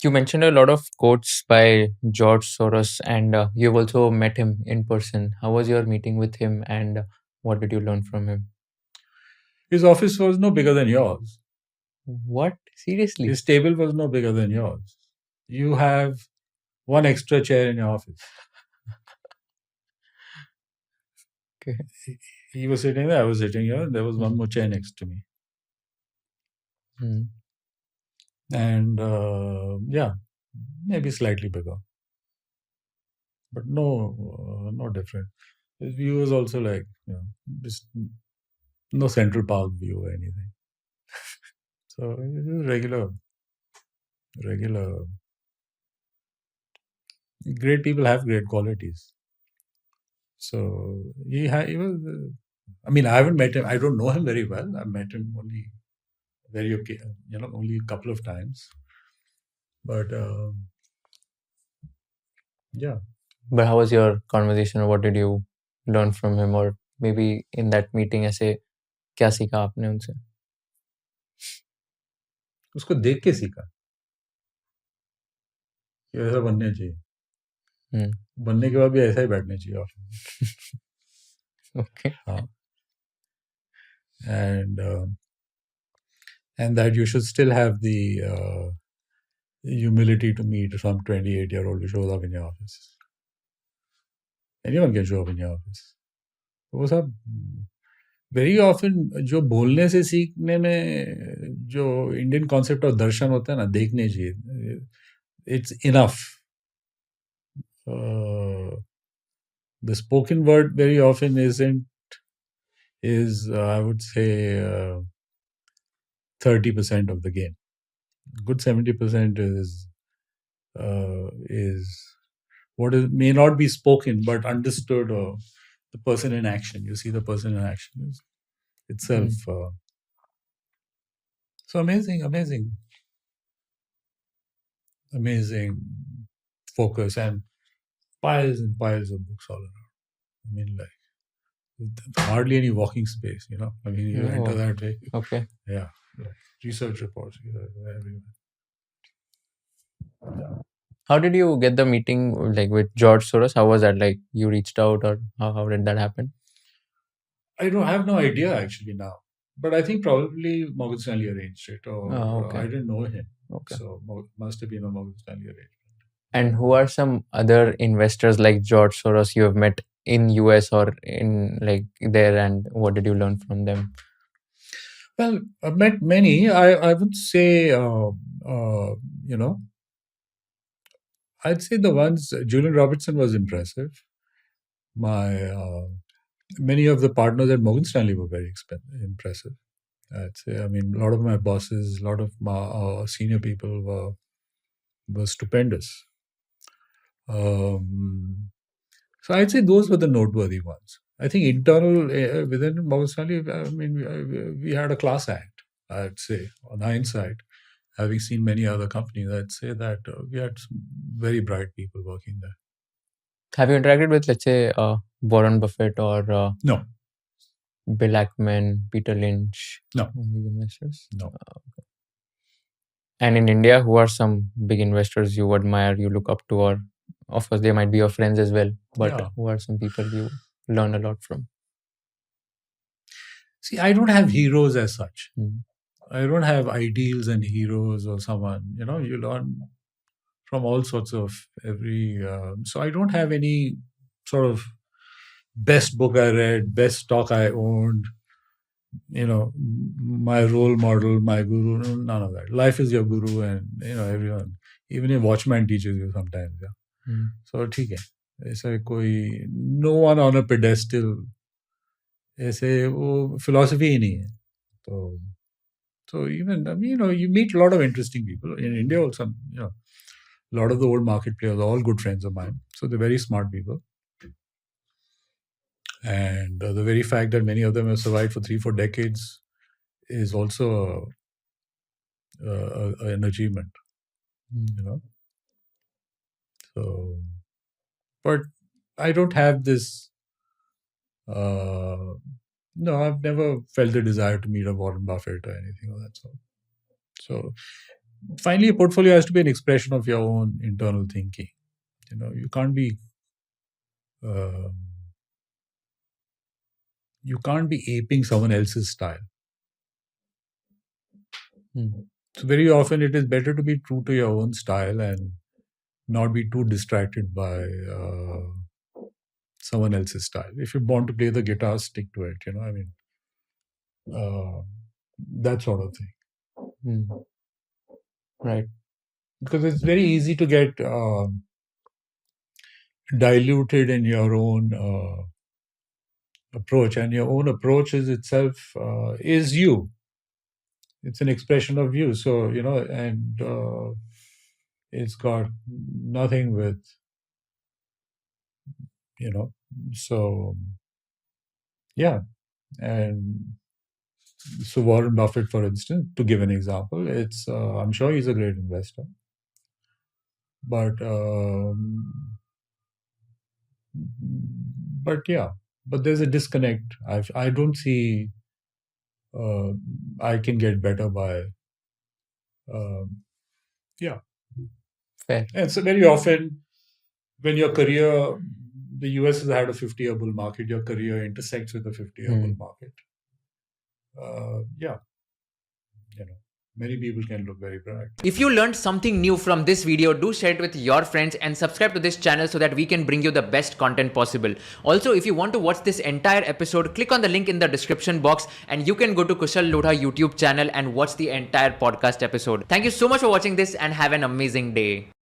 You mentioned a lot of quotes by George Soros, and you've also met him in person. How was your meeting with him, and what did you learn from him? His office was no bigger than yours. What? Seriously? His table was no bigger than yours. You have one extra chair in your office. Okay. He was sitting there, I was sitting here, and there was one Mm. more chair next to me. Mm. And yeah, maybe slightly bigger, but no different. His view was also like, just no Central Park view or anything. So it was regular. Great people have great qualities. So he was. I mean, I haven't met him. I don't know him very well. I've met him only only a couple of times. But yeah, But how was your conversation, or what did you learn from him, or maybe in that meeting ऐसे क्या सीखा आपने उनसे? उसको देख के सीखा कि ऐसा बनना चाहिए. Hmm. बनने के बाद भी ऐसा ही बैठना चाहिए ऑफिस में. Okay. हाँ. And that you should still have the humility to meet some 28-year-old who shows up in your office. Anyone can show up in your office. वो सब वेरी ऑफन जो बोलने से सीखने में जो इंडियन कॉन्सेप्ट ऑफ दर्शन होता है ना, देखने चाहिए. It's enough. The spoken word very often is I would say 30% of the game. Good 70% is what may not be spoken but understood, or the person in action. You see the person in action is itself. So amazing focus, and piles and piles of books all around. I mean, like hardly any walking space. I mean, you enter that way. Okay. Yeah, research reports everywhere. Yeah. How did you get the meeting like with George Soros? How was that? Like you reached out, or how did that happen? I don't have no idea actually now, but I think probably Morgan Stanley arranged it, or Okay. I didn't know him, Okay. so must have been a Morgan Stanley arrangement. And who are some other investors like George Soros you have met in US or in like there, and what did you learn from them? Well, I've met many. I would say, I'd say the ones Julian Robertson was impressive. Many of the partners at Morgan Stanley were very impressive. I'd say. I mean, a lot of my bosses, a lot of my senior people were stupendous. So I'd say those were the noteworthy ones. I think internal within Morgan Stanley, I mean, we had a class act. I'd say, on hindsight, having seen many other companies, I'd say that we had some very bright people working there. Have you interacted with, let's say, Warren Buffett or No, Bill Ackman, Peter Lynch? No. One of these investors? no. Okay. And in India, who are some big investors you admire, you look up to, or of course they might be your friends as well, but Yeah. who are some people you learn a lot from? See, I don't have heroes as such. Mm. I don't have ideals and heroes or someone. You learn from all sorts of every. So I don't have any sort of best book I read, best stock I owned. My role model, my guru. None of that. Life is your guru, and everyone. Even a watchman teaches you sometimes. Yeah. Mm. So ठीक है. ऐसा कोई no one on a pedestal. ऐसे वो philosophy ही नहीं है. So even you meet a lot of interesting people in India also. A lot of the old market players are all good friends of mine. So they're very smart people. And the very fact that many of them have survived for 3-4 decades is also an achievement. So, but I don't have this. I've never felt the desire to meet a Warren Buffett or anything of that sort. So finally, a portfolio has to be an expression of your own internal thinking. You can't be uh, aping someone else's style. Mm. So very often, it is better to be true to your own style and not be too distracted by someone else's style. If you want to play the guitar, stick to it. Uh, that sort of thing. Mm. Right. Because it's very easy to get diluted in your own approach, and your own approach is itself is you. It's an expression of you. So and it's got nothing with you know. So yeah, and so Warren Buffett, for instance, to give an example, it's I'm sure he's a great investor, but yeah, but there's a disconnect. I don't see uh, I can get better by um, yeah. Fair. And so very often when your career, the US has had a 50-year bull market, your career intersects with the 50-year bull Mm. market. Yeah, many people can look very bright. If you learned something new from this video, do share it with your friends and subscribe to this channel so that we can bring you the best content possible. Also, if you want to watch this entire episode, click on the link in the description box and you can go to Kushal Lodha YouTube channel and watch the entire podcast episode. Thank you so much for watching this and have an amazing day.